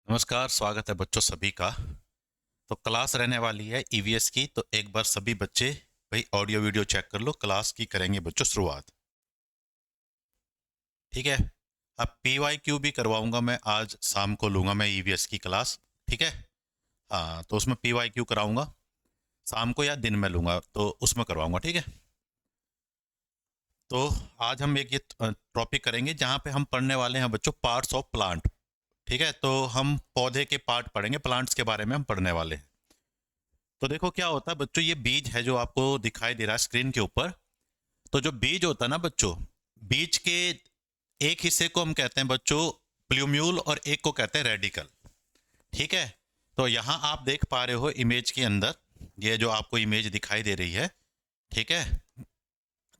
नमस्कार, स्वागत है बच्चों सभी का। तो क्लास रहने वाली है ईवीएस की। तो एक बार सभी बच्चे भाई ऑडियो वीडियो चेक कर लो। क्लास की करेंगे बच्चों शुरुआत। ठीक है। अब पीवाईक्यू भी करवाऊंगा मैं, आज शाम को लूंगा मैं ईवीएस की क्लास। ठीक है। हाँ, तो उसमें पीवाईक्यू कराऊंगा शाम को या दिन में लूंगा, तो उसमें करवाऊंगा। ठीक है। तो आज हम एक ये टॉपिक करेंगे जहाँ पे हम पढ़ने वाले हैं बच्चों पार्ट्स ऑफ प्लांट। ठीक है। तो हम पौधे के पार्ट पढ़ेंगे, प्लांट्स के बारे में हम पढ़ने वाले हैं। तो देखो क्या होता है बच्चों, ये बीज है जो आपको दिखाई दे रहा है स्क्रीन के ऊपर। तो जो बीज होता है ना बच्चों, बीज के एक हिस्से को हम कहते हैं बच्चों प्लूम्यूल और एक को कहते हैं रेडिकल। ठीक है। तो यहाँ आप देख पा रहे हो इमेज के अंदर, ये जो आपको इमेज दिखाई दे रही है। ठीक है।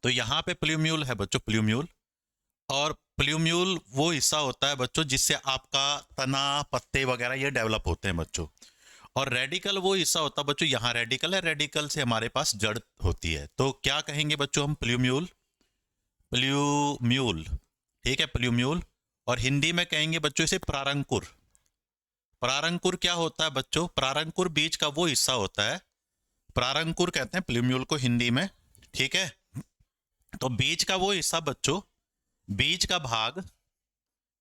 तो यहाँ पे प्लूम्यूल है बच्चों, प्लूम्यूल। और प्लूम्यूल वो हिस्सा होता है बच्चों जिससे आपका तना, पत्ते वगैरह ये डेवलप होते हैं बच्चों। और रेडिकल वो हिस्सा होता है बच्चों, यहाँ रेडिकल है, रेडिकल से हमारे पास जड़ होती है। तो क्या कहेंगे बच्चों हम? Plumule, plumule. ठीक है, प्लूम्यूल। और हिंदी में कहेंगे बच्चों इसे प्रारंकुर। प्रारंकुर क्या होता है बच्चों? प्रारंकुर बीज का वो हिस्सा होता है, प्रारंकुर कहते हैं प्लूम्यूल को हिंदी में। ठीक है। तो बीज का वो हिस्सा बच्चों, बीज का भाग,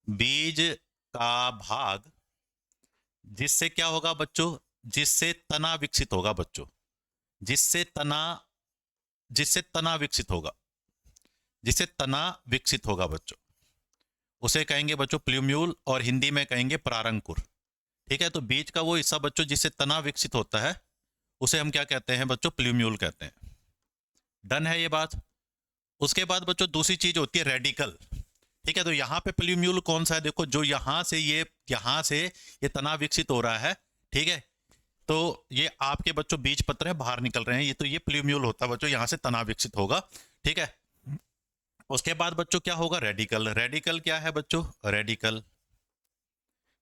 बीज का भाग जिससे क्या होगा बच्चों, जिससे तना विकसित होगा बच्चों, जिससे तना, जिससे तना विकसित होगा, जिससे तना विकसित होगा बच्चों, उसे कहेंगे बच्चों प्लूम्यूल और हिंदी में कहेंगे प्रारंकुर। ठीक है। तो बीज का वो हिस्सा बच्चों जिससे तना विकसित होता है, उसे हम क्या कहते हैं बच्चों? प्लूम्यूल कहते हैं। डन है ये बात। उसके बाद बच्चों दूसरी चीज होती है रेडिकल। ठीक है। तो यहाँ पे प्लूम्यूल कौन सा है? देखो, जो यहाँ से ये तना विकसित हो रहा है। ठीक है। तो ये आपके बच्चों बीज पत्र है, बाहर निकल रहे हैं, ये तो ये प्लूम्यूल होता है बच्चों, यहाँ से तना विकसित होगा। ठीक है। उसके बाद बच्चों क्या होगा? रेडिकल। रेडिकल क्या है बच्चों? रेडिकल,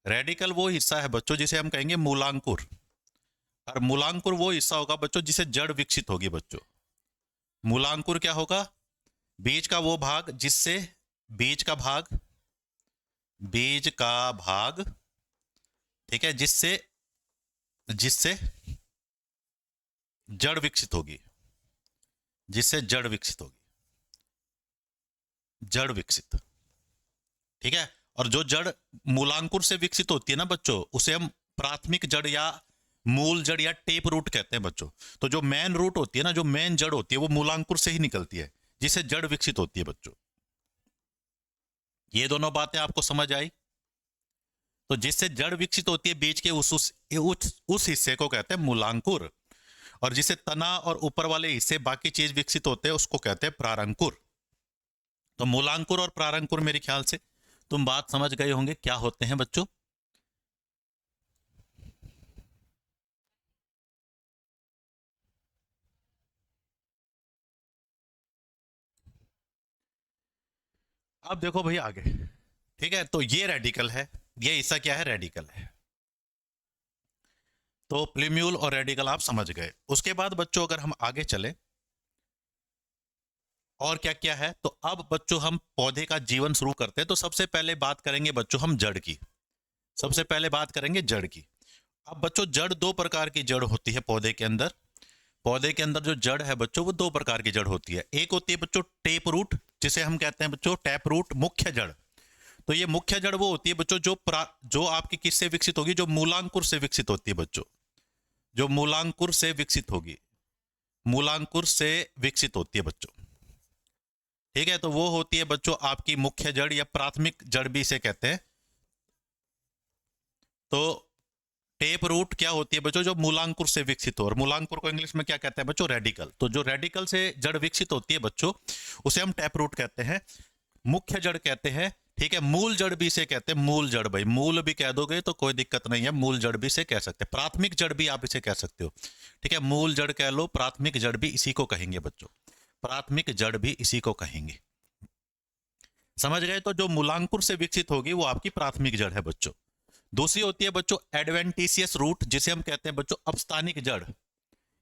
रेडिकल वो हिस्सा है बच्चों जिसे हम कहेंगे मूलांकुर। और मूलांकुर वो हिस्सा होगा बच्चों जिसे जड़ विकसित होगी बच्चों। मूलांकुर क्या होगा? बीज का वो भाग जिससे, बीज का भाग, बीज का भाग, ठीक है, जिससे, जिससे जड़ विकसित होगी, जिससे जड़ विकसित होगी, जड़ विकसित। ठीक है। और जो जड़ मूलांकुर से विकसित होती है ना बच्चों, उसे हम प्राथमिक जड़ या मूल जड़ या टेप रूट कहते हैं बच्चों। तो जो मेन रूट होती है ना, जो मेन जड़ होती है, वो मूलांकुर से ही निकलती है, जिससे जड़ विकसित होती है बच्चों। ये दोनों बातें आपको समझ आई? तो जिससे जड़ विकसित होती है बीज के उस हिस्से को कहते हैं मूलांकुर। और जिसे तना और ऊपर वाले हिस्से बाकी चीज विकसित होते हैं उसको कहते हैं प्रारंकुर। तो मूलांकुर और प्रारंकुर मेरे ख्याल से तुम बात समझ गए होंगे क्या होते हैं बच्चों। अब देखो भैया आगे। ठीक है। तो ये रेडिकल है, ये हिस्सा क्या है? रेडिकल है। तो प्लीम्यूल और रेडिकल आप समझ गए। उसके बाद बच्चों अगर हम आगे चले और क्या क्या है, तो अब बच्चों हम पौधे का जीवन शुरू करते हैं। तो सबसे पहले बात करेंगे बच्चों हम जड़ की। सबसे पहले बात करेंगे जड़ की। अब बच्चों जड़ दो प्रकार की जड़ होती है पौधे के अंदर। पौधे के अंदर जो जड़ है बच्चों, वो दो प्रकार की जड़ होती है। एक होती है बच्चों टेप रूट, जिसे हम कहते हैं बच्चों टैप रूट, मुख्य जड़। तो ये मुख्य जड़ वो होती है बच्चों जो आपकी किससे विकसित होगी? जो मूलांकुर से विकसित होती है बच्चों, जो मूलांकुर से विकसित होगी, मूलांकुर से विकसित होती है बच्चों। ठीक है। तो वो होती है बच्चों आपकी मुख्य जड़ या प्राथमिक जड़ भी इसे कहते हैं। तो टेप रूट क्या होती है बच्चों? जो मूलांकुर से विकसित हो। और मूलांकुर को इंग्लिश में क्या कहते हैं बच्चों? रेडिकल। तो जो रेडिकल से जड़ विकसित होती है बच्चों, उसे हम टैप रूट कहते हैं, मुख्य जड़ कहते हैं। ठीक है। मूल जड़ भी इसे कहते हैं। मूल जड़, भाई मूल भी कह दोगे तो कोई दिक्कत नहीं है, मूल जड़ भी इसे कह सकते हैं, प्राथमिक जड़ भी आप इसे कह सकते हो। ठीक है। मूल जड़ कह लो, प्राथमिक जड़ भी इसी को कहेंगे बच्चों, प्राथमिक जड़ भी इसी को कहेंगे। समझ गए? तो जो मूलांकुर से विकसित होगी वो आपकी प्राथमिक जड़ है बच्चों। दूसरी होती है बच्चों एडवेंटिशियस रूट, जिसे हम कहते हैं बच्चों अपस्थानिक जड़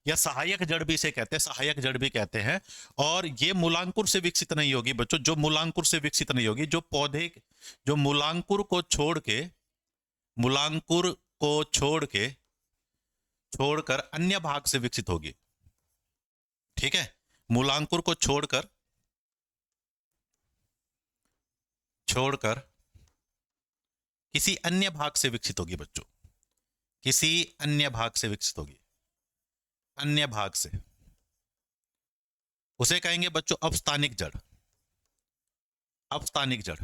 या सहायक जड़ भी इसे कहते हैं, सहायक जड़ भी कहते हैं। और ये मूलांकुर से विकसित नहीं होगी बच्चों, जो मूलांकुर से विकसित नहीं होगी, जो पौधे, जो मूलांकुर को छोड़ के, मूलांकुर को छोड़कर अन्य भाग से विकसित होगी। ठीक है, मूलांकुर को छोड़कर किसी अन्य भाग से विकसित होगी बच्चों, किसी अन्य भाग से विकसित होगी, अन्य भाग से, उसे कहेंगे बच्चों अपस्थानिक जड़। अपस्थानिक जड़,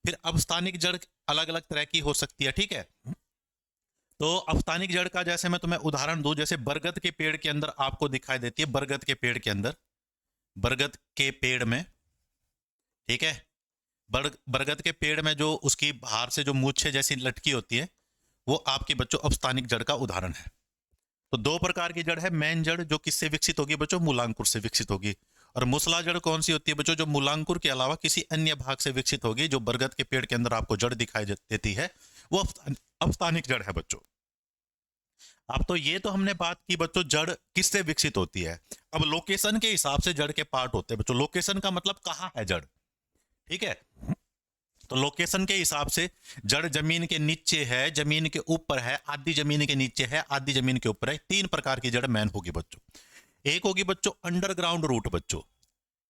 फिर अपस्थानिक जड़ अलग अलग तरह की हो सकती है। ठीक है, तो अपस्थानिक जड़ का जैसे मैं तुम्हें उदाहरण दूं, जैसे बरगद के पेड़ के अंदर आपको दिखाई देती है, बरगद के पेड़ के अंदर, बरगद के पेड़ में, ठीक है, बरगद के पेड़ में जो उसकी बाहर से जो मूछें जैसी लटकी होती है, वो आपकी बच्चों अपस्थानिक जड़ का उदाहरण है। तो दो प्रकार की जड़ है, मेन जड़ जो किससे विकसित होगी बच्चों, मूलांकुर से विकसित होगी, और मूसला जड़ कौन सी होती है बच्चों, जो मूलांकुर के अलावा किसी अन्य भाग से विकसित होगी। जो बरगद के पेड़ के अंदर आपको जड़ दिखाई देती है वो अपस्थानिक जड़ है बच्चों। अब तो ये तो हमने बात की बच्चों जड़ किससे विकसित होती है। अब लोकेशन के हिसाब से जड़ के पार्ट होते हैं बच्चों। लोकेशन का मतलब कहाँ है जड़, ठीक है, तो लोकेशन के हिसाब से जड़ जमीन के नीचे है, जमीन के ऊपर है, आधी जमीन के नीचे है, आधी जमीन के ऊपर है। तीन प्रकार की जड़ मैन होगी बच्चों। एक होगी बच्चों अंडरग्राउंड रूट बच्चों,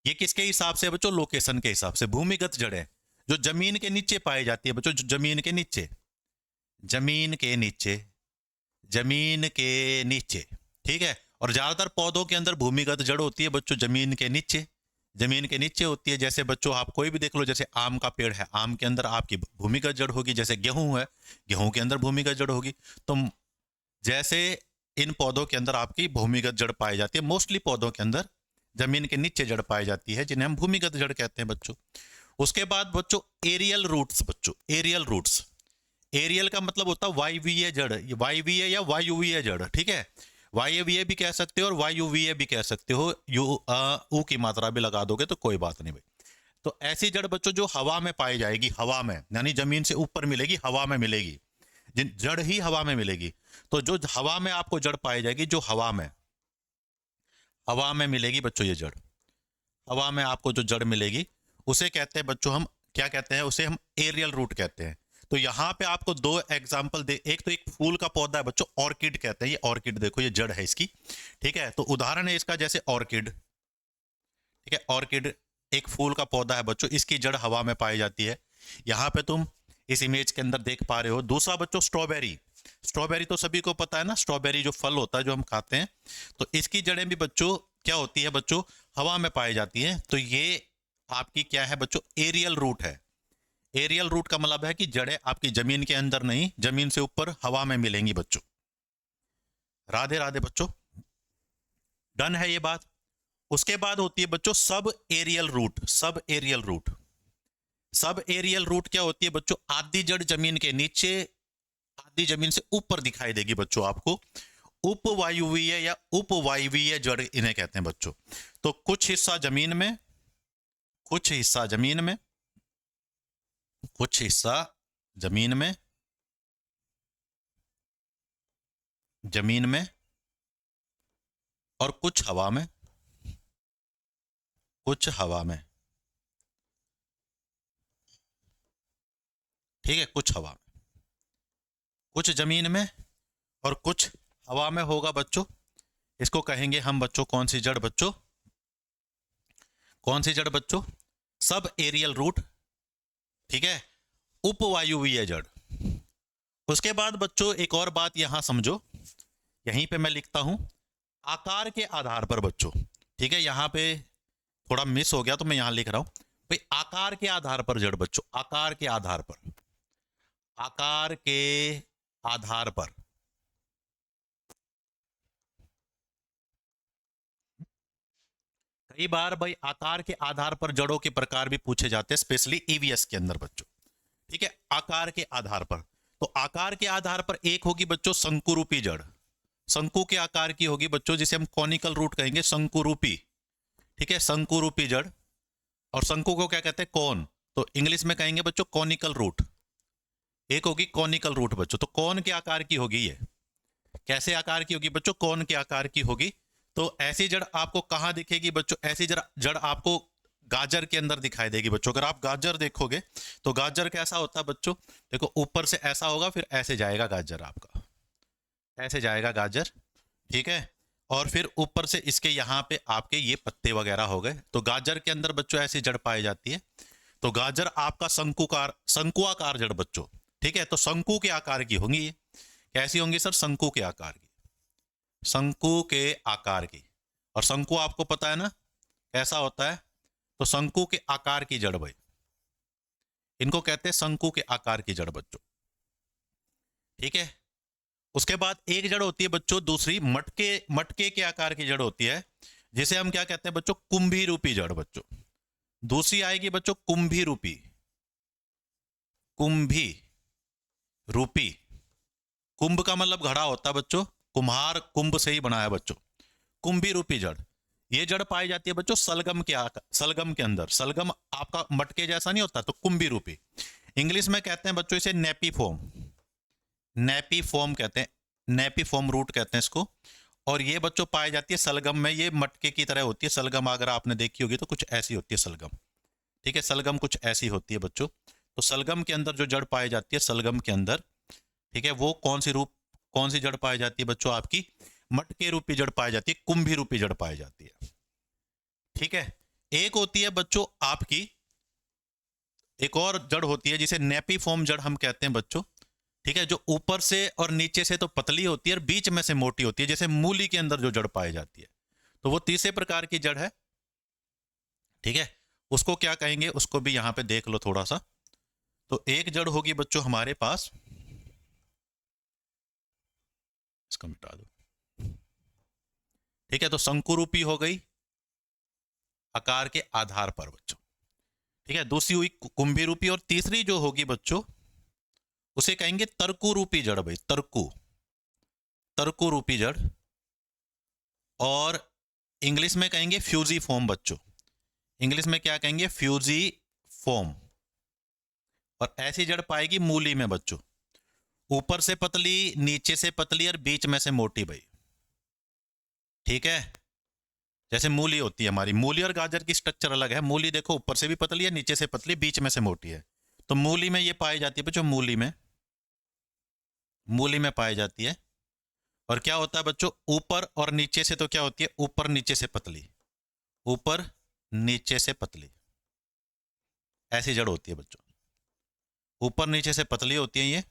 ये किसके हिसाब से बच्चों, लोकेशन के हिसाब से। भूमिगत जड़ें जो जमीन के नीचे पाई जाती है बच्चों, जो जमीन के नीचे, जमीन के नीचे, जमीन के नीचे, ठीक है। और ज्यादातर पौधों के अंदर भूमिगत जड़ होती है बच्चों, जमीन के नीचे, जमीन के नीचे होती है। जैसे बच्चों आप कोई भी देख लो, जैसे आम का पेड़ है, आम के अंदर आपकी भूमिगत जड़ होगी। जैसे गेहूं है, गेहूं के अंदर भूमिगत जड़ होगी। तो जैसे इन पौधों के अंदर आपकी भूमिगत जड़ पाई जाती है, मोस्टली पौधों के अंदर जमीन के नीचे जड़ पाई जाती है, जिन्हें हम भूमिगत जड़ कहते हैं बच्चों। उसके बाद बच्चों एरियल रूट्स बच्चों, एरियल रूट्स, एरियल का मतलब होता है वायवीय जड़, वायवीय या वायुवीय जड़, ठीक है। वायवीय भी कह सकते हो और वायुवीय भी कह सकते हो, ऊ की मात्रा भी लगा दोगे तो कोई बात नहीं भाई। तो ऐसी जड़ बच्चों जो हवा में पाई जाएगी, हवा में, यानी जमीन से ऊपर मिलेगी, हवा में मिलेगी, जड़ ही हवा में मिलेगी। तो जो हवा में आपको जड़ पाई जाएगी, जो हवा में मिलेगी बच्चों, ये जड़ हवा में आपको जो जड़ मिलेगी उसे कहते हैं बच्चों, हम क्या कहते हैं, उसे हम एरियल रूट कहते हैं। तो यहाँ पे आपको दो एग्जाम्पल दे, एक तो एक फूल का पौधा है बच्चों, ऑर्किड कहते हैं, ये ऑर्किड देखो, ये जड़ है इसकी, ठीक है। तो उदाहरण है इसका, जैसे ऑर्किड, ठीक है, ऑर्किड एक फूल का पौधा है बच्चों, इसकी जड़ हवा में पाई जाती है। यहाँ पे तुम इस इमेज के अंदर देख पा रहे हो। दूसरा बच्चों स्ट्रॉबेरी, स्ट्रॉबेरी तो सभी को पता है ना, स्ट्रॉबेरी जो फल होता है जो हम खाते हैं, तो इसकी जड़ें भी बच्चों क्या होती है बच्चों, हवा में पाई जाती है। तो ये आपकी क्या है बच्चों, एरियल रूट है। एरियल रूट का मतलब है कि जड़ें आपकी जमीन के अंदर नहीं, जमीन से ऊपर हवा में मिलेंगी बच्चों। राधे राधे बच्चों, डन है ये बात। उसके बाद होती है बच्चों sub aerial root, sub aerial root, sub aerial root क्या होती है बच्चों, आधी जड़ जमीन के नीचे, आधी जमीन से ऊपर दिखाई देगी बच्चों आपको। उपवायुवीय या उपवायवीय जड़ इन्हें कहते हैं बच्चों। तो कुछ हिस्सा जमीन में, कुछ हिस्सा जमीन में, कुछ हिस्सा जमीन में, जमीन में, और कुछ हवा में, कुछ हवा में, ठीक है, कुछ हवा में, कुछ जमीन में और कुछ हवा में होगा बच्चों। इसको कहेंगे हम बच्चों कौन सी जड़ बच्चों, कौन सी जड़ बच्चों, सब एरियल रूट, ठीक है, उपवायुवीय जड़। उसके बाद बच्चों एक और बात यहां समझो, यहीं पे मैं लिखता हूं आकार के आधार पर बच्चों, ठीक है, यहां पे थोड़ा मिस हो गया तो मैं यहां लिख रहा हूं भाई, आकार के आधार पर जड़ बच्चों, आकार के आधार पर, आकार के आधार पर। कई बार भाई आकार के आधार पर जड़ों के प्रकार भी पूछे जाते हैं, स्पेशली ईवीएस के अंदर बच्चों, ठीक है, आकार के आधार पर। तो आकार के आधार पर एक होगी बच्चों शंकुरूपी जड़, शंकु के आकार की होगी बच्चों, जिसे हम कॉनिकल रूट कहेंगे, शंकुरूपी, ठीक है, शंकुरूपी जड़। और शंकु को क्या कहते हैं, कौन, तो इंग्लिश में कहेंगे बच्चों कॉनिकल रूट। एक होगी कॉनिकल रूट बच्चों, तो कौन के आकार की होगी, ये कैसे आकार की होगी बच्चों, कौन के आकार की होगी। तो ऐसी जड़ आपको कहां दिखेगी बच्चों, ऐसी जड़ आपको गाजर के अंदर दिखाई देगी बच्चों। अगर आप गाजर देखोगे तो गाजर कैसा होता है बच्चों, देखो ऊपर से ऐसा होगा, फिर ऐसे जाएगा गाजर आपका, ऐसे जाएगा गाजर, ठीक है। और फिर ऊपर से इसके यहाँ पे आपके ये पत्ते वगैरह हो गए। तो गाजर के अंदर बच्चों ऐसी जड़ पाई जाती है। तो गाजर आपका शंकुआकार जड़ बच्चों, ठीक है। तो शंकु के आकार की होंगी ये। कैसी होंगी सर? शंकु के आकार की, शंकु के आकार की। और शंकु आपको पता है ना कैसा होता है, तो शंकु के आकार की जड़ भाई, इनको कहते हैं शंकु के आकार की जड़ बच्चों, ठीक है। उसके बाद एक जड़ होती है बच्चों दूसरी, मटके, मटके के आकार की जड़ होती है, जिसे हम क्या कहते हैं बच्चों? कुंभी रूपी जड़ बच्चों। दूसरी आएगी बच्चों कुंभी रूपी, कुंभी रूपी। कुंभ का मतलब घड़ा होता है बच्चों, कुम्हार कुंभ से ही बनाया बच्चों। कुंभी रूपी जड़, ये जड़ पाई जाती है बच्चों सलगम के सलगम के अंदर। सलगम आपका मटके जैसा नहीं होता, तो कुंभी रूपी। इंग्लिश में कहते हैं बच्चों इसे नेपीफॉर्म, नेपीफॉर्म कहते हैं, नेपीफॉर्म रूट कहते हैं इसको। और ये बच्चों पाई जाती है सलगम में, ये मटके की तरह होती है सलगम। अगर आपने देखी होगी तो कुछ ऐसी होती है सलगम, ठीक है। सलगम कुछ ऐसी होती है बच्चों। तो सलगम के अंदर जो जड़ पाई जाती है सलगम के अंदर, ठीक है, वो कौन सी जड़ पाई जाती है बच्चों? आपकी मटके रूपी जड़ पाई जाती है, कुंभी रूपी जड़ पाई जाती है, ठीक है। एक होती है बच्चों आपकी, एक और जड़ होती है जिसे नेपीफॉर्म जड़ हम कहते हैं बच्चों, ठीक है, जो ऊपर से और नीचे से तो पतली होती है और बीच में से मोटी होती है, जैसे मूली के अंदर जो जड़ पाई जाती है। तो वो तीसरे प्रकार की जड़ है, ठीक है। उसको क्या कहेंगे, उसको भी यहां पे देख लो थोड़ा सा। तो एक जड़ होगी बच्चों हमारे पास, इसको मिटा दो, ठीक है। तो शंकुरूपी हो गई आकार के आधार पर बच्चों, ठीक है। दूसरी हुई कुंभी रूपी, और तीसरी जो होगी बच्चों उसे कहेंगे तर्कु रूपी जड़ भाई, तर्कु, तर्कु रूपी जड़। और इंग्लिश में कहेंगे फ्यूजी फॉर्म बच्चों, इंग्लिश में क्या कहेंगे? Fusiform. और ऐसी जड़ पाएगी मूली में बच्चों, ऊपर से पतली, नीचे से पतली और बीच में से मोटी भाई, ठीक है। जैसे मूली होती है हमारी, मूली और गाजर की स्ट्रक्चर अलग है। मूली देखो ऊपर से भी पतली है, नीचे से पतली, बीच में से मोटी है। तो मूली में ये पाई जाती है बच्चों, मूली में, मूली में पाई जाती है। और क्या होता है बच्चों? ऊपर और नीचे से तो क्या होती है? ऊपर नीचे से पतली, ऊपर नीचे से पतली, ऐसी जड़ होती है बच्चों। ऊपर नीचे से पतली होती है ये,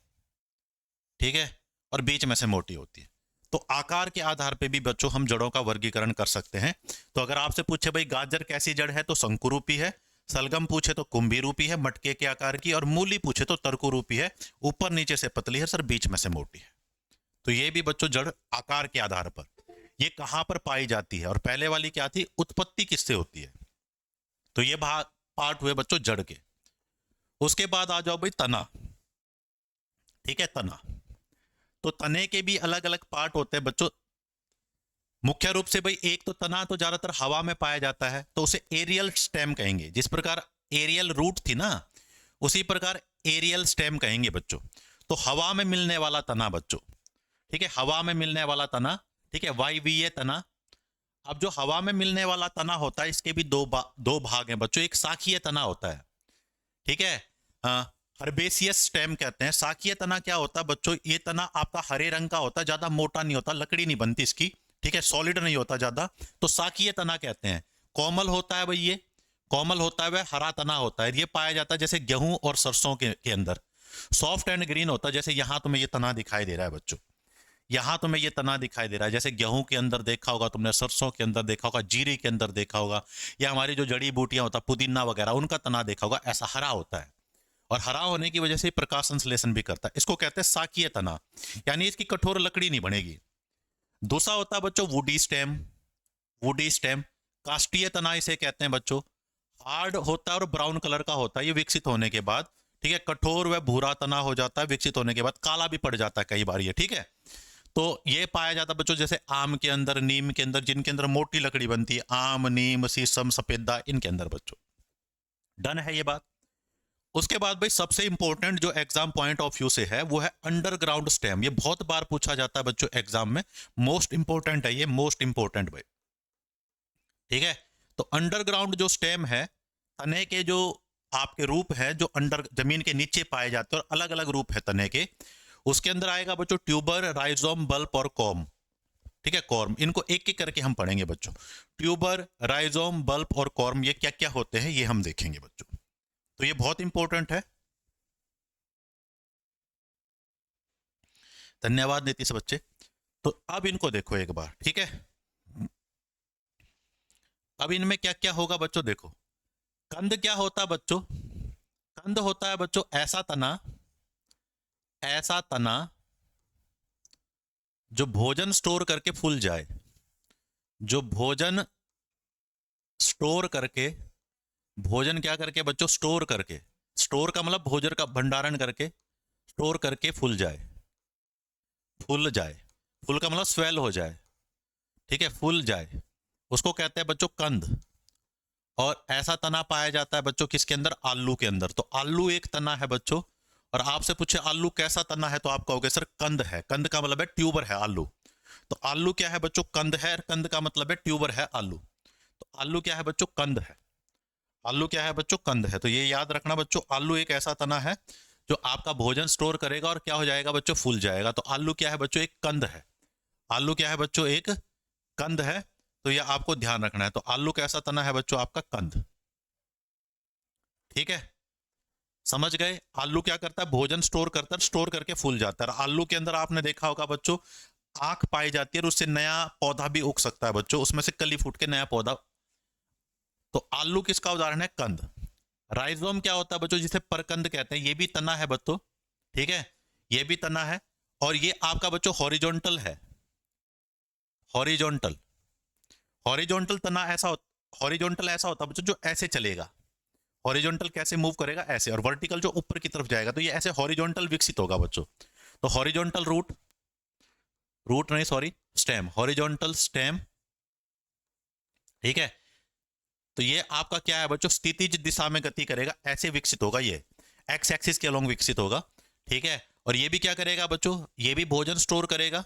ठीक है, और बीच में से मोटी होती है। तो आकार के आधार पे भी बच्चों हम जड़ों का वर्गीकरण कर सकते हैं। तो अगर आपसे पूछे भाई गाजर कैसी जड़ है, तो शंकुरूपी है। सलगम पूछे तो कुंभी रूपी है मटके के आकार की, और मूली पूछे तो तर्कु रूपी है, ऊपर नीचे से पतली है सर, बीच में से मोटी है। तो ये भी बच्चों जड़ आकार के आधार पर ये कहां पर पाई जाती है। और पहले वाली क्या थी? उत्पत्ति किससे होती है। तो ये भाग पार्ट हुए बच्चों जड़ के। उसके बाद आ जाओ भाई तना, ठीक है, तना। तो तने के भी अलग अलग पार्ट होते हैं बच्चों। मुख्य रूप से भाई एक तो तना तो ज्यादातर हवा में पाया जाता है, तो उसे एरियल स्टेम कहेंगे। जिस प्रकार एरियल रूट थी ना, उसी प्रकार एरियल स्टेम कहेंगे बच्चों। तो हवा में मिलने वाला तना बच्चों, ठीक है, हवा में मिलने वाला तना, ठीक है, वायवीय तना। अब जो हवा में मिलने वाला तना होता है, इसके भी दो भाग हैं बच्चों। एक शाखीय तना होता है, ठीक है, हर्बेसियस स्टेम कहते हैं। शाखीय तना क्या होता है बच्चों? ये तना आपका हरे रंग का होता है, ज्यादा मोटा नहीं होता, लकड़ी नहीं बनती इसकी, ठीक है, सॉलिड नहीं होता ज्यादा, तो शाखीय तना कहते हैं। कोमल होता है भाई, ये कोमल होता है, वह हरा तना होता है। ये पाया जाता है जैसे गेहूं और सरसों के अंदर। सॉफ्ट एंड ग्रीन होता है, जैसे यहां तुम्हें ये तना दिखाई दे रहा है बच्चों, यहां तुम्हें ये तना दिखाई दे रहा है। जैसे गेहूं के अंदर देखा होगा तुमने, सरसों के अंदर देखा होगा, जीरे के अंदर देखा होगा, या हमारी जो जड़ी बूटियां होता है पुदीना वगैरह, उनका तना देखा होगा, ऐसा हरा होता है। और हरा होने की वजह से प्रकाश संश्लेषण भी करता है। इसको कहते हैं शाकीय तना, यानी इसकी कठोर लकड़ी नहीं बनेगी। दूसरा होता है बच्चों वुडी स्टेम, वुडी स्टेम। काष्ठीय तना इसे कहते हैं बच्चों। हार्ड होता है और ब्राउन कलर का होता है ये विकसित होने के बाद, ठीक है। कठोर व भूरा तना हो जाता है विकसित होने के बाद, काला भी पड़ जाता है कई बार ये, ठीक है। तो ये पाया जाता है बच्चों जैसे आम के अंदर, नीम के अंदर, जिनके अंदर मोटी लकड़ी बनती है, आम, नीम, शीशम, सफेदा, इनके अंदर बच्चों। डन है ये बात। उसके बाद भाई सबसे इंपॉर्टेंट जो एग्जाम पॉइंट ऑफ व्यू से है, वो है अंडरग्राउंड स्टेम। ये बहुत बार पूछा जाता है बच्चों एग्जाम में, मोस्ट इंपॉर्टेंट है ये, मोस्ट इंपॉर्टेंट भाई, ठीक है। तो अंडरग्राउंड जो स्टेम है तने के जो आपके रूप है जो अंडर जमीन के नीचे पाए जाते हैं और अलग अलग रूप है तने के, उसके अंदर आएगा बच्चों ट्यूबर, राइजोम, बल्ब और कॉर्म। ठीक है, कॉर्म, इनको एक एक करके हम पढ़ेंगे बच्चों। ट्यूबर, राइजोम, बल्ब और कॉर्म ये क्या क्या होते हैं ये हम देखेंगे बच्चों। तो ये बहुत इंपॉर्टेंट है। धन्यवाद नीतीश बच्चे। तो अब इनको देखो एक बार, ठीक है। अब इनमें क्या क्या होगा बच्चों, देखो। कंद क्या होता है बच्चों? कंद होता है बच्चों ऐसा तना, ऐसा तना जो भोजन स्टोर करके फूल जाए, जो भोजन स्टोर करके, भोजन क्या करके बच्चों, स्टोर करके, स्टोर का मतलब भोजन का भंडारण करके, स्टोर करके फूल जाए, फूल जाए, फूल का मतलब स्वेल हो जाए, ठीक है, फूल जाए, उसको कहते हैं बच्चों कंद। और ऐसा तना पाया जाता है बच्चों किसके अंदर? आलू के अंदर। तो आलू एक तना है बच्चों, और आपसे पूछे आलू कैसा तना है तो आप कहोगे सर कंद है। कंद का मतलब है ट्यूबर है आलू। तो आलू क्या है बच्चों? कंद है। कंद का मतलब है ट्यूबर है आलू। तो आलू क्या है बच्चों? कंद है। आलू क्या है बच्चों? कंद है। तो ये याद रखना बच्चों, आलू एक ऐसा तना है जो आपका भोजन स्टोर करेगा और क्या हो जाएगा बच्चों? फूल जाएगा। तो आलू क्या है बच्चों? एक कंद है। आलू क्या है बच्चों? एक कंद है। तो ये आपको ध्यान रखना है। तो आलू कैसा तना है बच्चों? आपका कंद। ठीक है, समझ गए? आलू क्या करता है? भोजन स्टोर करता है, स्टोर करके फूल जाता है। आलू के अंदर आपने देखा होगा बच्चों आंख पाई जाती है और उससे नया पौधा भी उग सकता है बच्चों, उसमें से कली फूट के नया पौधा। तो आलू किसका उदाहरण है? कंद। राइजोम क्या होता है बच्चों? जिसे परकंद कहते हैं, ये भी तना है बच्चों, ठीक है, ये भी तना है। और ये आपका बच्चों हॉरिजॉन्टल है, हॉरिजॉन्टल। हॉरिजॉन्टल तना ऐसा हॉरिजॉन्टल ऐसा होता है बच्चों जो ऐसे चलेगा। हॉरिजॉन्टल कैसे मूव करेगा? ऐसे। और वर्टिकल जो ऊपर की तरफ जाएगा, तो ये ऐसे हॉरिजॉन्टल विकसित होगा बच्चों। तो हॉरिजॉन्टल रूट, रूट नहीं सॉरी, स्टेम, हॉरिजॉन्टल स्टेम, ठीक है। तो ये आपका क्या है बच्चों? स्थितिज दिशा में गति करेगा, ऐसे विकसित होगा, ये एक्स एक्सिस के अलोंग विकसित होगा, ठीक है। और ये भी क्या करेगा बच्चों? ये भी भोजन स्टोर करेगा,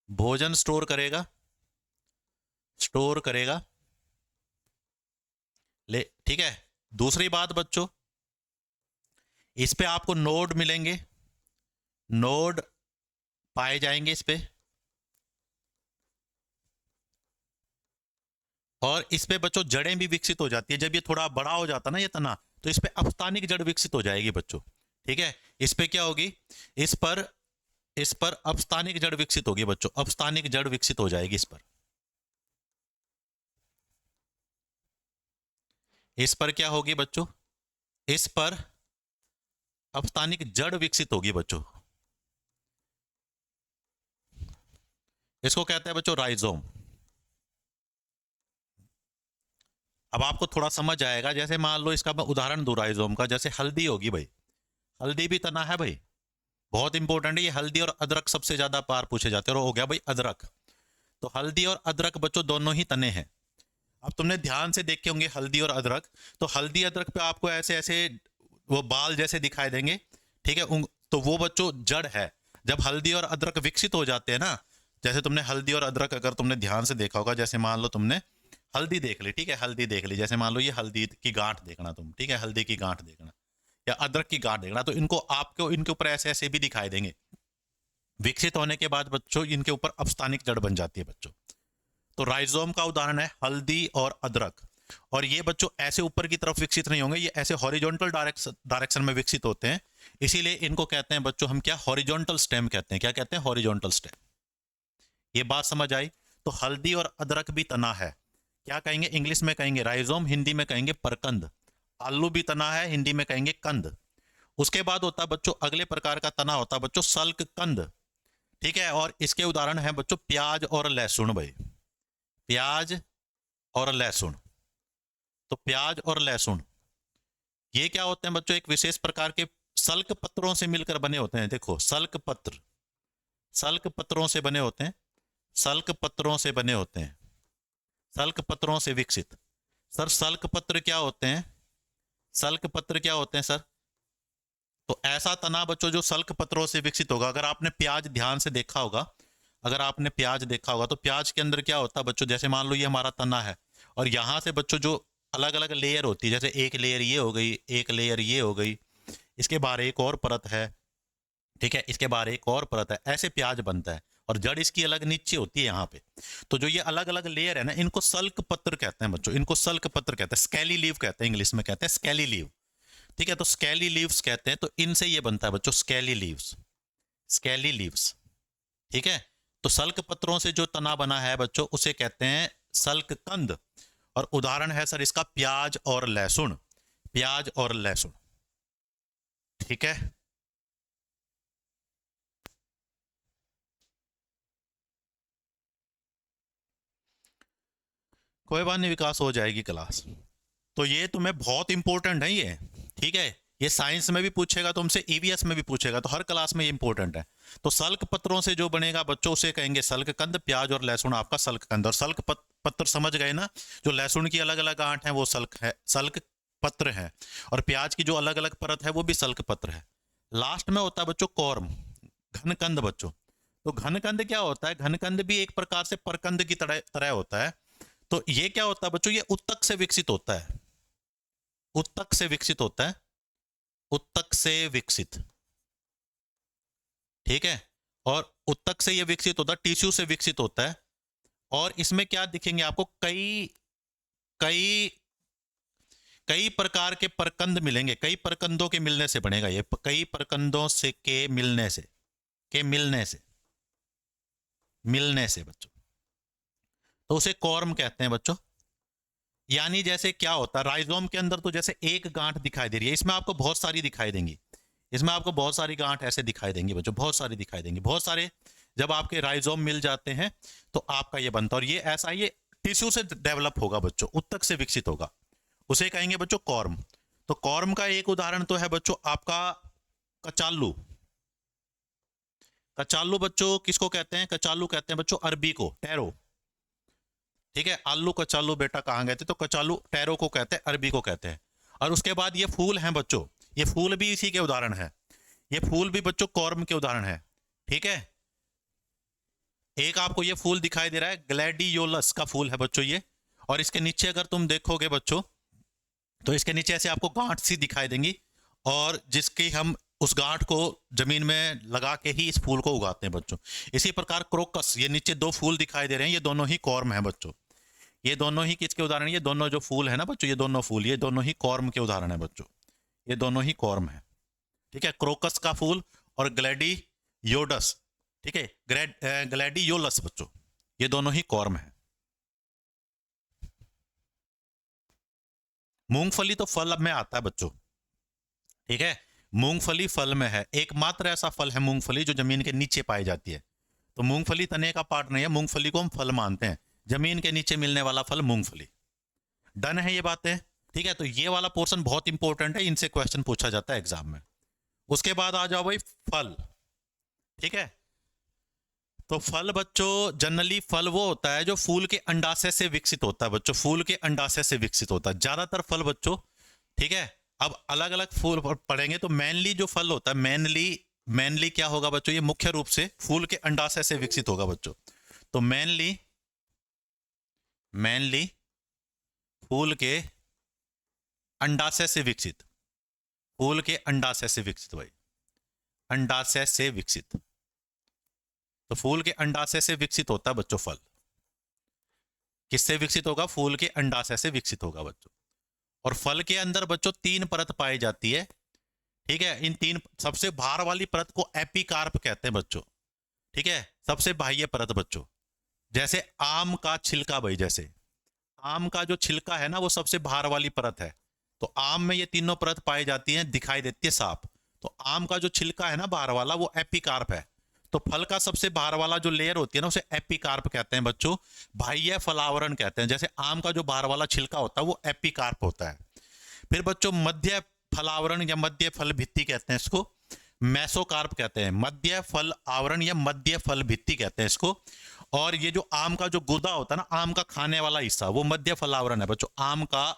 भोजन स्टोर करेगा, स्टोर करेगा, ले, ठीक है। दूसरी बात बच्चों, इस पे आपको नोड मिलेंगे, नोड पाए जाएंगे इस पे, और इस पे बच्चों जड़ें भी विकसित हो जाती है। जब ये थोड़ा बड़ा हो जाता है ना ये तना, तो इस पे अपस्थानिक जड़ विकसित हो जाएगी बच्चों, ठीक है। इस पे क्या होगी? इस पर, इस पर अपस्थानिक जड़ विकसित होगी बच्चों, अपस्थानिक जड़ विकसित हो जाएगी इस पर। इस पर क्या होगी बच्चों? इस पर अपस्थानिक जड़ विकसित होगी बच्चों। इसको कहते हैं बच्चों राइजोम। अब आपको थोड़ा समझ आएगा। जैसे मान लो इसका मैं उदाहरण दूं राइजोम का, जैसे हल्दी होगी भाई, हल्दी भी तना है भाई, बहुत इंपॉर्टेंट है ये। हल्दी और अदरक सबसे ज्यादा पार पूछे जाते हैं। और हो गया भाई अदरक। तो हल्दी और अदरक बच्चों दोनों ही तने हैं। अब तुमने ध्यान से देखे होंगे हल्दी और अदरक, तो हल्दी अदरक पे आपको ऐसे ऐसे वो बाल जैसे दिखाई देंगे, ठीक है। तो वो बच्चों जड़ है। जब हल्दी और अदरक विकसित हो जाते हैं ना, जैसे तुमने हल्दी और अदरक अगर तुमने ध्यान से देखा होगा, जैसे मान लो तुमने हल्दी देख ली, ठीक है, हल्दी देख ली, जैसे मान लो ये हल्दी की गांठ देखना तुम, ठीक है, हल्दी की गांठ देखना या अदरक की गांठ देखना, तो इनको आपको इनके ऊपर ऐसे ऐसे भी दिखाई देंगे। विकसित होने के बाद बच्चों इनके ऊपर अपस्थानिक जड़ बन जाती है बच्चों। तो राइजोम का उदाहरण है हल्दी और अदरक। और ये बच्चों ऐसे ऊपर की तरफ विकसित नहीं होंगे, ये ऐसे हॉरिजॉन्टल डायरेक्शन में विकसित होते हैं। इसीलिए इनको कहते हैं बच्चों हम क्या? हॉरिजॉन्टल स्टेम कहते हैं। क्या कहते हैं? Horizontal stem. ये बात समझ आई? तो हल्दी और अदरक भी तना है। क्या कहेंगे? इंग्लिश में कहेंगे राइजोम, हिंदी में कहेंगे परकंद। आलू भी तना है, हिंदी में कहेंगे कंद। उसके बाद होता है बच्चों अगले प्रकार का तना होता है बच्चों सल्क कंद, ठीक है। और इसके उदाहरण है बच्चों प्याज और लहसुन भाई, प्याज और लहसुन। तो प्याज और लहसुन ये क्या होते हैं बच्चों? एक विशेष प्रकार के सल्क पत्रों से मिलकर बने होते हैं। देखो सल्क पत्र, सल्क पत्रों से बने होते हैं, सल्क पत्रों से बने होते हैं, सल्क पत्रों से विकसित। सर सल्क पत्र क्या होते हैं? सल्क पत्र क्या होते हैं सर? तो ऐसा तना बच्चों जो सल्क पत्रों से विकसित होगा। अगर आपने प्याज ध्यान से देखा होगा, अगर आपने प्याज देखा होगा, तो प्याज के अंदर क्या होता है बच्चों? जैसे मान लो ये हमारा तना है, और यहां से बच्चों जो अलग अलग लेयर होती है, जैसे एक लेयर ये हो गई, एक लेयर ये हो गई, इसके बाहर एक और परत है, ठीक है, इसके बाहर एक और परत है, ऐसे प्याज बनता है। और जड़ इसकी अलग नीचे होती है यहाँ पे। तो जो ये अलग अलग लेयर है ना, इनको सल्क पत्र कहते हैं बच्चों, इनको सल्क पत्र कहते हैं, स्केली लीव कहते हैं, इंग्लिश में कहते हैं स्केली लीव। ठीक है, तो स्केली लीव्स कहते हैं, तो इनसे ये बनता है बच्चों स्केली लीव्स, स्केली लीव्स। ठीक है, तो सल्क पत्रों से जो तना बना है बच्चों, उसे कहते हैं सल्क कंद। और उदाहरण है सर इसका प्याज और लहसुन, प्याज और लहसुन। ठीक है, कोई बात नहीं, विकास हो जाएगी क्लास। तो ये तुम्हें बहुत इंपॉर्टेंट है ये। ठीक है, ये साइंस में भी पूछेगा तुमसे, ईवीएस में भी पूछेगा, तो हर क्लास में ये इंपॉर्टेंट है। तो सल्क पत्रों से जो बनेगा बच्चों, उसे कहेंगे सल्क कंद। प्याज और लहसुन आपका सल्क कंद। और सल्क पत्र समझ गए ना, जो लहसुन की अलग अलग गांठ है वो सल्क है, सल्क पत्र है। और प्याज की जो अलग अलग परत है वो भी सल्क पत्र है। लास्ट में होता है बच्चों कॉर्म, घनकंद बच्चों। तो घनकंद क्या होता है? घनकंद भी एक प्रकार से परकंद की तरह होता है। तो ये क्या होता है बच्चों? ये उत्तक से विकसित होता है, उत्तक से विकसित होता है, उत्तक से विकसित। ठीक है, और उत्तक से ये विकसित होता है, टिश्यू से विकसित होता है। और इसमें क्या दिखेंगे आपको? कई कई कई प्रकार के परकंद मिलेंगे, कई परकंदों के मिलने से बनेगा ये, कई परकंदों से के मिलने से, के मिलने से, मिलने से बच्चों, तो उसे कॉर्म कहते हैं बच्चों। यानी जैसे क्या होता है राइजोम के अंदर, तो जैसे एक गांठ दिखाई दे रही है, इसमें आपको बहुत सारी दिखाई देंगी, इसमें आपको बहुत सारी गांठ ऐसे दिखाई देंगी बच्चों, बहुत सारी दिखाई देंगी, बहुत सारे। जब आपके राइजोम मिल जाते हैं तो आपका ये बनता है। और ये ऐसा ये टिश्यू से डेवलप होगा बच्चों, उत्तक से विकसित होगा, उसे कहेंगे बच्चों कॉर्म। तो कॉर्म का एक उदाहरण तो है बच्चों आपका कचालू। कचालू बच्चों किसको कहते हैं? कचालू कहते हैं बच्चों अरबी को, टैरो। ठीक है, आलू कचालू बेटा कहाँ गए थे? तो कचालू टैरो को कहते हैं, अरबी को कहते हैं। और उसके बाद ये फूल हैं बच्चों, ये फूल भी इसी के उदाहरण है, ये फूल भी बच्चों कॉर्म के उदाहरण है। ठीक है, एक आपको ये फूल दिखाई दे रहा है, ग्लैडियोलस का फूल है बच्चों ये। और इसके नीचे अगर तुम देखोगे बच्चों, तो इसके नीचे ऐसे आपको गांठ सी दिखाई देंगी, और जिसकी हम उस गांठ को जमीन में लगा के ही इस फूल को उगाते हैं बच्चों। इसी प्रकार क्रोकस, ये नीचे दो फूल दिखाई दे रहे हैं, ये दोनों ही कॉर्म है बच्चों। ये दोनों ही किसके उदाहरण? ये दोनों जो फूल है ना बच्चों, ये दोनों फूल, ये दोनों ही कॉर्म के उदाहरण है बच्चों, ये दोनों ही कॉर्म है। ठीक है, क्रोकस का फूल और ग्लैडियोडस, ठीक है, ग्लैडियोलस बच्चों, ये दोनों ही कॉर्म है। मूंगफली तो फल में आता है बच्चों। ठीक है, मूंगफली फल में है, एकमात्र ऐसा फल है मूंगफली जो जमीन के नीचे पाई जाती है। तो मूंगफली तने का पार्ट नहीं है, मूंगफली को हम फल मानते हैं, जमीन के नीचे मिलने वाला फल मूंगफली। डन है ये बातें? ठीक है, तो ये वाला पोर्शन बहुत इंपॉर्टेंट है, इनसे क्वेश्चन पूछा जाता है एग्जाम में। उसके बाद आ जाओ भाई फल। ठीक है, तो फल बच्चों जनरली फल वो होता है जो फूल के अंडाशय से विकसित होता है बच्चों, फूल के अंडाशय से विकसित होता है ज्यादातर फल बच्चों। ठीक है, अब अलग अलग फूल पढ़ेंगे तो मेनली जो फल होता है, मेनली क्या होगा बच्चों? ये मुख्य रूप से फूल के अंडाशय से विकसित होगा बच्चों। तो मेनली फूल के अंडाशय से विकसित, फूल के अंडाशय से विकसित भाई, अंडाशय से विकसित। तो फूल के अंडाशय से विकसित होता है बच्चों फल। किससे विकसित होगा? फूल के अंडाशय से विकसित होगा बच्चों। और फल के अंदर बच्चों तीन परत पाई जाती है। ठीक है, इन तीन, सबसे बाहर वाली परत को एपिकार्प कहते हैं बच्चों। ठीक है, सबसे बाह्य परत बच्चों, जैसे आम का छिलका भाई, जैसे आम का जो छिलका है ना, वो सबसे बाहर वाली परत है। तो आम में ये तीनों परत पाई जाती हैं, दिखाई देती है साफ। तो आम का जो छिलका है ना बाहर वाला, वो एपिकार्प है। तो फल का सबसे बाहर वाला जो लेयर होती है ना, उसे एपिकार्प कहते हैं बच्चों, बाह्य फलावरण कहते हैं। जैसे आम का जो बाहर वाला छिलका होता है वो एपिकार्प होता है। फिर बच्चों मध्य फलावरण या मध्य फल भित्ति कहते हैं इसको, मेसोकार्प कहते हैं। मध्य फल आवरण या मध्य फल भित्ति कहते हैं इसको। और ये जो आम का जो गुदा होता है ना, आम का खाने वाला हिस्सा, वो मध्य फलावरण है बच्चों, आम का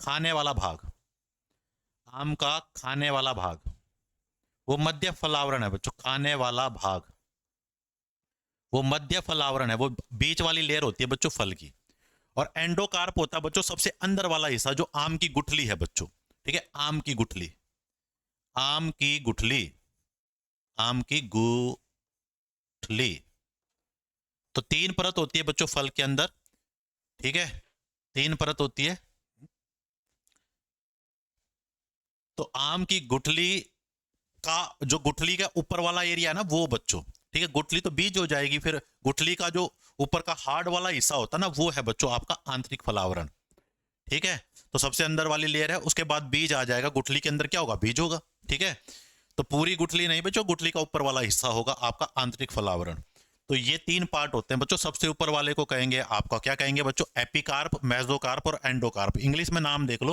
खाने वाला भाग, आम का खाने वाला भाग, वो मध्य फलावरण है बच्चों, खाने वाला भाग, वो मध्य फलावरण है, वो बीच वाली लेयर होती है बच्चों फल की। और एंडोकार्प होता है बच्चों सबसे अंदर वाला हिस्सा, जो आम की गुठली है बच्चों। ठीक है, आम की गुठली, आम की गुठली, आम की गुठली। तो 3 परत होती है बच्चों फल के अंदर। ठीक है, 3 परत होती है। तो आम की गुठली का जो गुठली का ऊपर वाला एरिया है ना वो बच्चों, ठीक है, गुठली तो बीज हो जाएगी, फिर गुठली का जो ऊपर का हार्ड वाला हिस्सा होता है ना वो है बच्चों आपका आंतरिक फलावरण। ठीक है, तो सबसे अंदर वाली लेयर है, उसके बाद बीज आ जाएगा, गुठली के अंदर क्या होगा, बीज होगा। ठीक है, तो पूरी गुठली नहीं बच्चों, गुठली का ऊपर वाला हिस्सा होगा आपका आंतरिक फलावरण। तो ये 3 पार्ट होते हैं बच्चों। सबसे ऊपर वाले को कहेंगे आपका, क्या कहेंगे बच्चों, एपिकार्प, मेसोकार्प और एंडोकार्प। इंग्लिश में नाम देख लो,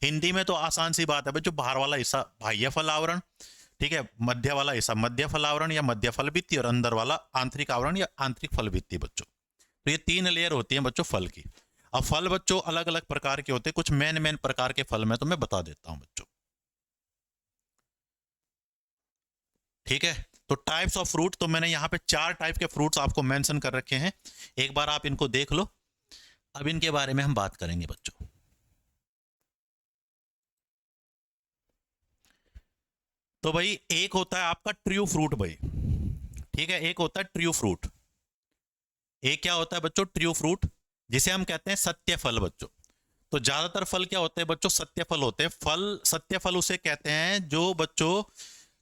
हिंदी में तो आसान सी बात है बच्चों, बाहर वाला हिस्सा बाह्य फलावरण, ठीक है, मध्य वाला हिस्सा मध्य फलावरण या मध्य फल भित्ति, और अंदर वाला आंतरिक आवरण या आंतरिक फल भित्ति बच्चों। तो ये 3 लेयर होती हैं बच्चों फल की। अब फल बच्चों अलग अलग प्रकार के होते हैं, कुछ मेन प्रकार के फल मैं तुम्हें बता देता हूं बच्चों। ठीक है, तो टाइप्स ऑफ फ्रूट, तो मैंने यहाँ पे 4 टाइप के फ्रूट्स आपको मेंशन कर रखे हैं, एक बार आप इनको देख लो। अब इनके बारे में हम बात करेंगे बच्चों। तो भाई एक होता है आपका ट्रू फ्रूट भाई, ठीक है, एक होता है ट्रू फ्रूट। एक क्या होता है बच्चों, ट्रू फ्रूट, जिसे हम कहते हैं सत्य फल बच्चों। तो ज्यादातर फल क्या होते हैं बच्चों, सत्य फल होते हैं। फल सत्य फल उसे कहते हैं जो बच्चों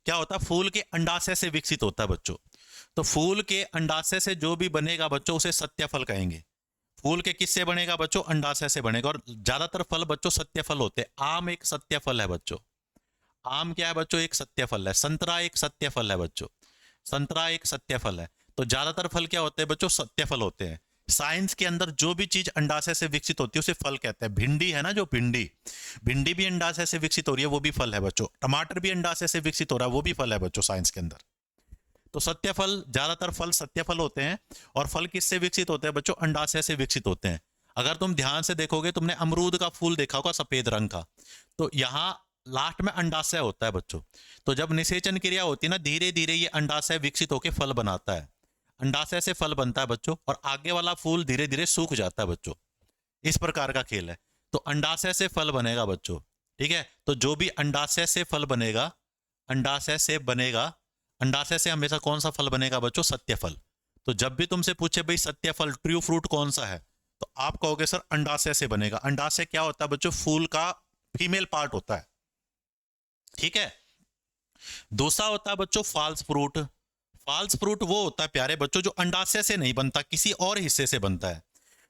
क्या होता है, फूल के अंडाशय से विकसित होता है बच्चों। तो फूल के अंडाशय से जो भी बनेगा बच्चों उसे सत्य फल कहेंगे। फूल के किससे बनेगा बच्चों, अंडाशय से बनेगा। और ज्यादातर फल बच्चों सत्य फल होते हैं। आम एक सत्य फल है बच्चों, आम क्या है बच्चों, एक सत्य फल है। संतरा एक सत्य फल है बच्चों, संतरा एक सत्य फल है। तो ज्यादातर फल क्या होते हैं बच्चों, सत्य फल होते हैं। साइंस के अंदर जो भी चीज अंडाशय से विकसित होती है उसे फल कहते हैं। भिंडी है ना, जो भिंडी, भिंडी भी अंडाशय से विकसित हो रही है, वो भी फल है बच्चों। टमाटर भी अंडाशय से विकसित हो रहा है, वो भी फल है बच्चों साइंस के अंदर। तो सत्य फल, ज्यादातर फल सत्य फल होते हैं। और फल किससे विकसित होते हैं बच्चों, अंडाशय से विकसित होते हैं। अगर तुम ध्यान से देखोगे, तुमने अमरूद का फूल देखा होगा सफेद रंग का, तो यहाँ लास्ट में अंडाशय होता है बच्चों। तो जब निषेचन क्रिया होती है ना, धीरे धीरे ये अंडाशय विकसित होकर फल बनाता है। अंडाशय से फल बनता है बच्चों, और आगे वाला फूल धीरे धीरे सूख जाता है बच्चों। इस प्रकार का खेल है। तो अंडाशय से फल बनेगा बच्चों। ठीक है, तो जो भी अंडाशय से फल बनेगा, अंडाशय से बनेगा, अंडाशय से हमेशा कौन सा फल बनेगा बच्चों, सत्य फल। तो जब भी तुमसे पूछे भाई सत्य फल ट्रू फ्रूट कौन सा है, तो आप कहोगे सर अंडाशय से बनेगा। अंडाशय क्या होता है बच्चों, फूल का फीमेल पार्ट होता है। ठीक है, दूसरा होता है बच्चों फॉल्स फ्रूट। फॉल्स फ्रूट वो होता है प्यारे बच्चों जो अंडाशय से नहीं बनता, किसी और हिस्से से बनता है।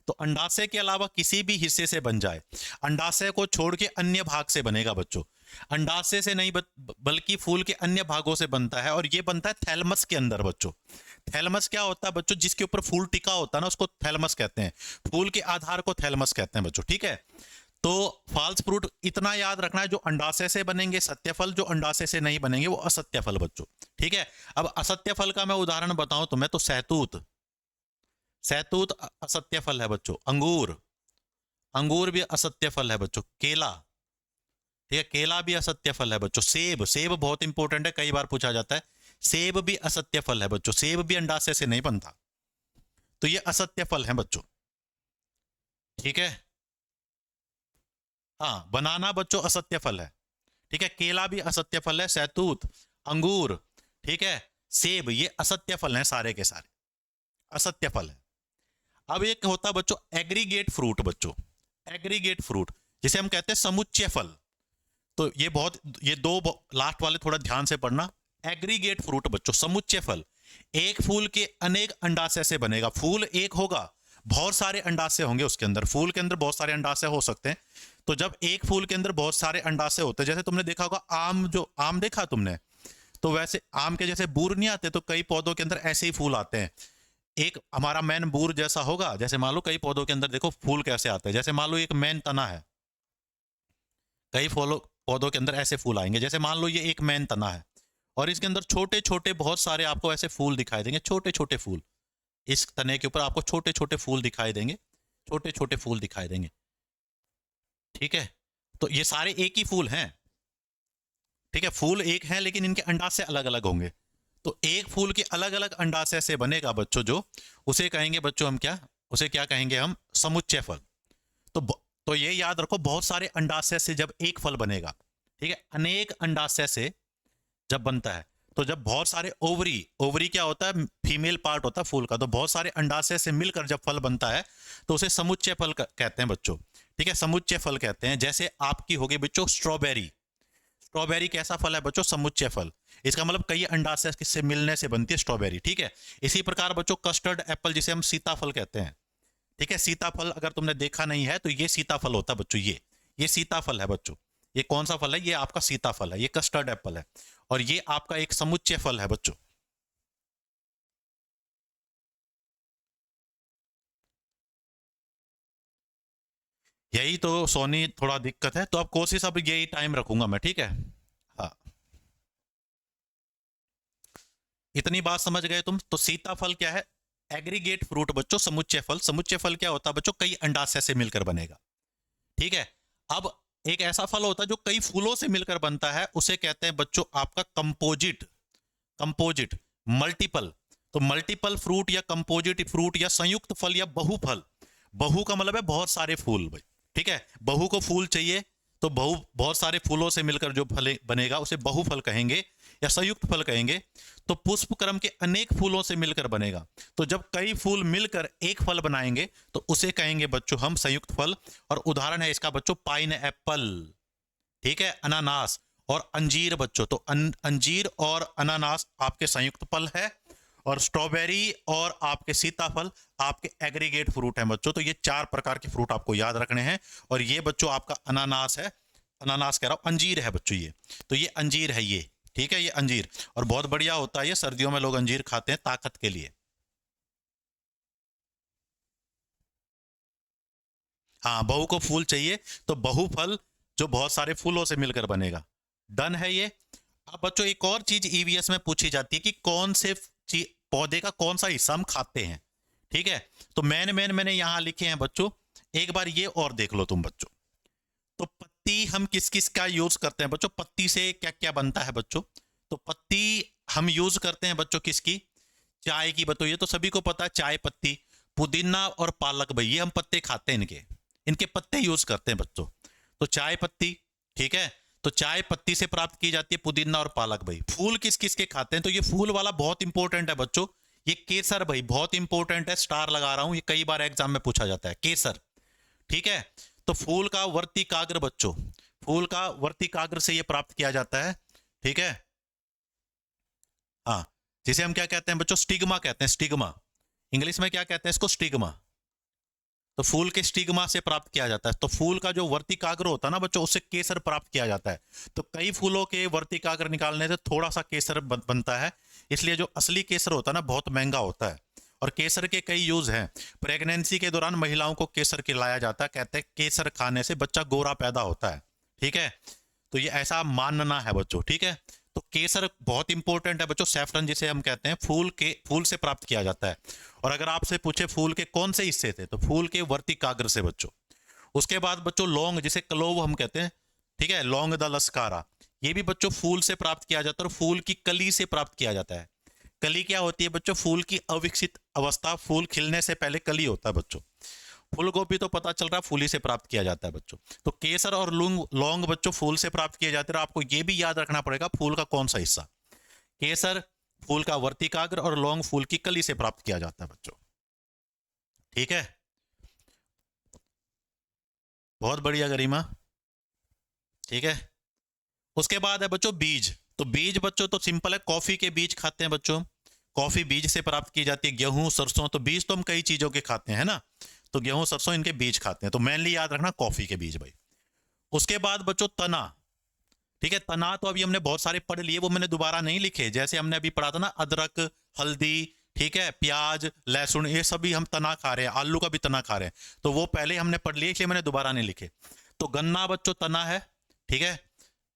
तो अंडाशय के अलावा किसी भी हिस्से से बन जाए, अंडाशय को छोड़ के अन्य भाग से बनेगा बच्चों। अंडाशय से नहीं बल्कि फूल के अन्य भागों से बनता है, और ये बनता है थैलमस के अंदर बच्चों। थैलमस क्या होता है बच्चों, जिसके ऊपर फूल टिका होता है ना, उसको थैलमस कहते हैं। फूल के आधार को थैलमस कहते हैं बच्चों। ठीक है, तो फॉल्स फ्रूट इतना याद रखना है, जो अंडाशय से बनेंगे सत्य फल, जो अंडाशय से नहीं बनेंगे वो असत्य फल बच्चों। ठीक है, अब असत्य फल का मैं उदाहरण बताऊं तुम्हें, तो सहतूत, सहतूत असत्य फल है बच्चों। अंगूर, अंगूर भी असत्य फल है बच्चों। केला, ठीक है, केला भी असत्य फल है बच्चों। सेब, सेब बहुत इंपॉर्टेंट है, कई बार पूछा जाता है। सेब भी असत्य फल है बच्चों, सेब भी अंडाशय से नहीं बनता। तो ये असत्य फल है बच्चों। ठीक है, हाँ, बनाना बच्चों असत्य फल है। ठीक है, केला भी असत्य फल है, सहतूत, अंगूर, ठीक है, सेब, ये असत्य फल हैं सारे के सारे, असत्य फल है। अब एक होता है बच्चों एग्रीगेट फ्रूट बच्चों, एग्रीगेट फ्रूट, जिसे हम कहते हैं समुच्चय फल। तो ये बहुत, ये दो लास्ट वाले थोड़ा ध्यान से पढ़ना। एग्रीगेट फ्रूट बच्चों, समुच्चय फल, एक फूल के अनेक अंडाशय से बनेगा। फूल एक होगा, बहुत सारे अंडाशय होंगे उसके अंदर, फूल के अंदर बहुत सारे अंडाशय हो सकते हैं। तो जब एक फूल के अंदर बहुत सारे अंडाशय होते हैं, जैसे तुमने देखा होगा आम, जो आम देखा तुमने, तो वैसे आम के जैसे बूर नहीं आते, तो कई पौधों के अंदर ऐसे ही फूल आते हैं। एक हमारा मैन बूर जैसा होगा, जैसे मान लो कई पौधों के अंदर देखो फूल कैसे आते हैं, जैसे मान लो एक मैन तना है, कई पौधों के अंदर ऐसे फूल आएंगे। जैसे मान लो ये एक मैन तना है, और इसके अंदर छोटे छोटे बहुत सारे आपको ऐसे फूल दिखाई देंगे, छोटे छोटे फूल। इस तने के ऊपर आपको छोटे छोटे फूल दिखाई देंगे, छोटे छोटे फूल दिखाई देंगे। ठीक है, तो ये सारे एक ही फूल हैं। ठीक है, फूल एक है लेकिन इनके अंडाशय अलग अलग होंगे। तो एक फूल के अलग अलग अंडाशय से बनेगा बच्चों जो, उसे कहेंगे बच्चों हम क्या, उसे क्या कहेंगे हम, समुच्चय फल। तो तो ये याद रखो, बहुत सारे अंडाशय से जब एक फल बनेगा, ठीक है, अनेक अंडाशय से जब बनता है, तो जब बहुत सारे ओवरी, ओवरी क्या होता है, फीमेल पार्ट होता है फूल का, तो बहुत सारे अंडाशय से मिलकर जब फल बनता है तो उसे समुच्चय फल कहते हैं बच्चों। ठीक है, समुच्चय फल कहते हैं। जैसे आपकी हो गई बच्चों स्ट्रॉबेरी। स्ट्रॉबेरी कैसा फल है बच्चों, समुच्चय फल। इसका मतलब कई अंडाशय से मिलने से बनती है स्ट्रॉबेरी। ठीक है, इसी प्रकार बच्चों कस्टर्ड एप्पल जिसे हम सीताफल कहते हैं। ठीक है, सीताफल अगर तुमने देखा नहीं है तो ये सीताफल होता है बच्चों, ये सीताफल है बच्चों। ये कौन सा फल है, ये आपका सीताफल है, ये कस्टर्ड एप्पल है, और ये आपका एक समुच्चय फल है बच्चों। यही तो सोनी थोड़ा दिक्कत है, तो अब कोशिश अब यही टाइम रखूंगा मैं, ठीक है। हाँ, इतनी बात समझ गए तुम। तो सीताफल क्या है, एग्रीगेट फ्रूट बच्चों, समुच्चय फल। समुच्चय फल क्या होता है बच्चों, कई अंडाशय से मिलकर बनेगा। ठीक है, अब एक ऐसा फल होता है जो कई फूलों से मिलकर बनता है, उसे कहते हैं बच्चों आपका कंपोजिट। Composite, multiple. तो मल्टीपल फ्रूट या कंपोजिट फ्रूट या संयुक्त फल या बहुफल। बहु का मतलब है बहुत सारे फूल भाई। ठीक है, बहु को फूल चाहिए, तो बहु बहुत सारे फूलों से मिलकर जो फल बनेगा उसे बहुफल कहेंगे या संयुक्त फल कहेंगे। तो पुष्प क्रम के अनेक फूलों से मिलकर बनेगा, तो जब कई फूल मिलकर एक फल बनाएंगे तो उसे कहेंगे बच्चों हम संयुक्त फल। और उदाहरण है इसका बच्चों पाइन एप्पल, ठीक है, अनानास और अंजीर बच्चों। तो अंजीर और अनानास आपके संयुक्त फल है, और स्ट्रॉबेरी और आपके सीताफल आपके एग्रीगेट फ्रूट हैं बच्चों। तो ये चार प्रकार के फ्रूट आपको याद रखने हैं। और ये बच्चों आपका अनानास है, अनानास कह रहा हूं, अंजीर है बच्चों ये। तो ये अंजीर है ये, ठीक है, ये अंजीर। और बहुत बढ़िया होता है ये, सर्दियों में लोग अंजीर खाते हैं ताकत के लिए। हाँ, बहू को फूल चाहिए, तो बहु फल जो बहुत सारे फूलों से मिलकर बनेगा। डन है ये। अब बच्चों एक और चीज ईवीएस में पूछी जाती है कि कौन से पौधे का कौन सा हिस्सा हम खाते हैं। ठीक है, तो मैंने यहां लिखे हैं बच्चों, एक बार ये और देख लो तुम बच्चों। तो पत्ती हम किस किस का यूज करते हैं बच्चों, पत्ती से क्या क्या बनता है बच्चों। तो पत्ती हम यूज करते हैं बच्चों किसकी, चाय की। बतो ये तो सभी को पता है, चाय पत्ती। पुदीना और पालक भाई, ये हम पत्ते खाते हैं, इनके इनके पत्ते यूज करते हैं बच्चों। तो चाय पत्ती, ठीक है, तो चाय पत्ती से प्राप्त की जाती है पुदीना और पालक भाई। फूल किस किस के खाते हैं, तो ये फूल वाला बहुत इंपॉर्टेंट है बच्चों। ये केसर भाई बहुत इंपॉर्टेंट है, स्टार लगा रहा हूं, ये कई बार एग्जाम में पूछा जाता है, केसर। ठीक है, तो फूल का वर्तिकाग्र बच्चों, फूल का वर्तिकाग्र से ये प्राप्त किया जाता है। ठीक है, हाँ, जिसे हम क्या कहते हैं बच्चों, स्टिग्मा कहते हैं, स्टिग्मा। इंग्लिश में क्या कहते हैं इसको, स्टिग्मा। तो फूल के स्टिग्मा से प्राप्त किया जाता है। तो फूल का जो वर्तिकाग्र होता है ना बच्चों, उससे केसर प्राप्त किया जाता है। तो कई फूलों के वर्तिकाग्र निकालने से थोड़ा सा केसर बनता है, इसलिए जो असली केसर होता है ना बहुत महंगा होता है। और केसर के कई यूज हैं। प्रेगनेंसी के दौरान महिलाओं को केसर खिलाया जाता है, कहते हैं केसर खाने से बच्चा गोरा पैदा होता है। ठीक है, तो ये ऐसा मानना है बच्चों। ठीक है, तो केसर बहुत इंपॉर्टेंट है बच्चों, सैफरन जिसे हम कहते हैं, फूल से प्राप्त किया जाता है। और अगर आपसे पूछे फूल के कौन से हिस्से थे, तो फूल के वर्तिकाग्र से बच्चों। उसके बाद बच्चों लौंग, जिसे क्लोव हम कहते हैं, ठीक है, लौंग द लस्कारा, ये भी बच्चों फूल से प्राप्त किया जाता है, और फूल की कली से प्राप्त किया जाता है। कली क्या होती है बच्चों, फूल की अविकसित अवस्था, फूल खिलने से पहले कली होता है बच्चों। फूल गोभी तो पता चल रहा है फूल ही से प्राप्त किया जाता है बच्चों। तो केसर और लौंग बच्चों फूल से प्राप्त किए जाते हैं। आपको ये भी याद रखना पड़ेगा फूल का कौन सा हिस्सा, केसर फूल का वर्तिकाग्र और लौंग फूल की कली से प्राप्त किया जाता है बच्चों। ठीक है, बहुत बढ़िया गरिमा। ठीक है, उसके बाद है बच्चों बीज। तो बीज बच्चों तो सिंपल है, कॉफी के बीज खाते हैं बच्चों, कॉफी बीज से प्राप्त की जाती है। गेहूं सरसों, तो बीज तो हम कई चीजों के खाते हैं ना, तो गेहूं सरसों इनके बीज खाते हैं। तो मेनली याद रखना कॉफी के बीज भाई। उसके बाद बच्चों तना। ठीक है, तना तो अभी हमने बहुत सारे पढ़ लिए, वो मैंने दोबारा नहीं लिखे। जैसे हमने अभी पढ़ा था ना, अदरक, हल्दी, ठीक है, प्याज, लहसुन, ये सभी हम तना खा रहे हैं, आलू का भी तना खा रहे हैं, तो वो पहले हमने पढ़ लिए, इसलिए मैंने दोबारा नहीं लिखे। तो गन्ना बच्चों तना है। ठीक है,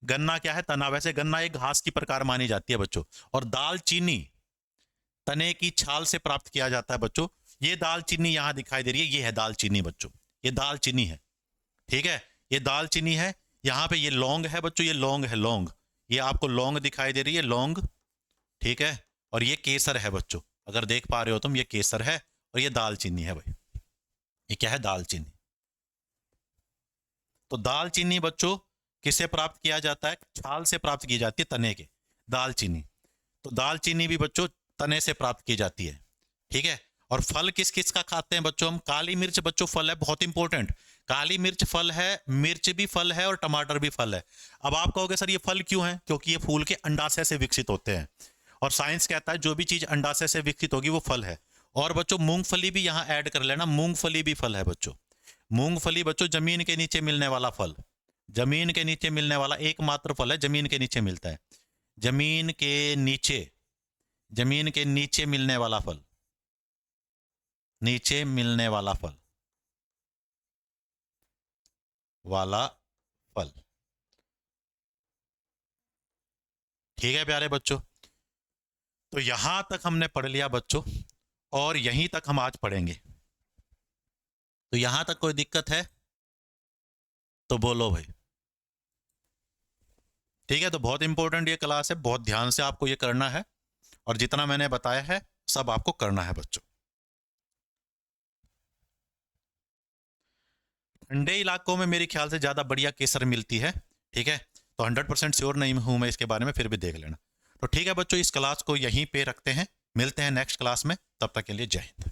गन्ना क्या है, तना। वैसे गन्ना एक घास की प्रकार मानी जाती है बच्चों। और दाल चीनी तने की छाल से प्राप्त किया जाता है बच्चों। ये दाल चीनी यहां दिखाई दे रही है, ये है दाल चीनी बच्चों, ये दाल चीनी है। ठीक है, ये दाल चीनी है। यहाँ पे ये लौंग है बच्चों, ये लौंग है, लौंग, ये आपको लौंग दिखाई दे रही है, लौंग। ठीक है, और ये केसर है बच्चों, अगर देख पा रहे हो तुम, ये केसर है और ये दाल चीनी है भाई। ये क्या है? दालचीनी। तो दालचीनी बच्चों किससे प्राप्त किया जाता है? छाल से प्राप्त की जाती है, तने के। दालचीनी, तो दालचीनी भी बच्चों तने से प्राप्त की जाती है, ठीक है। और फल किस किस का खाते हैं बच्चों हम? काली मिर्च बच्चों फल है, बहुत इंपॉर्टेंट। काली मिर्च फल है, मिर्च भी फल है और टमाटर भी फल है। अब आप कहोगे सर ये फल क्यों है? क्योंकि ये फूल के अंडाशय से विकसित होते हैं, और साइंस कहता है जो भी चीज अंडाशय से विकसित होगी वो फल है। और बच्चों मूंगफली भी यहाँ ऐड कर लेना, मूंगफली भी फल है बच्चों। मूंगफली बच्चों जमीन के नीचे मिलने वाला फल, जमीन के नीचे मिलने वाला एकमात्र फल है, जमीन के नीचे मिलता है। जमीन के नीचे, जमीन के नीचे मिलने वाला फल, नीचे मिलने वाला फल, वाला फल, ठीक है प्यारे बच्चों। तो यहां तक हमने पढ़ लिया बच्चों, और यहीं तक हम आज पढ़ेंगे। तो यहां तक कोई दिक्कत है तो बोलो भाई, ठीक है। तो बहुत इंपॉर्टेंट ये क्लास है, बहुत ध्यान से आपको ये करना है, और जितना मैंने बताया है सब आपको करना है बच्चों। ठंडे इलाकों में मेरे ख्याल से ज़्यादा बढ़िया केसर मिलती है, ठीक है। तो 100% श्योर नहीं हूं मैं इसके बारे में, फिर भी देख लेना। तो ठीक है बच्चों, इस क्लास को यहीं पे रखते हैं, मिलते हैं नेक्स्ट क्लास में, तब तक के लिए जय हिंद।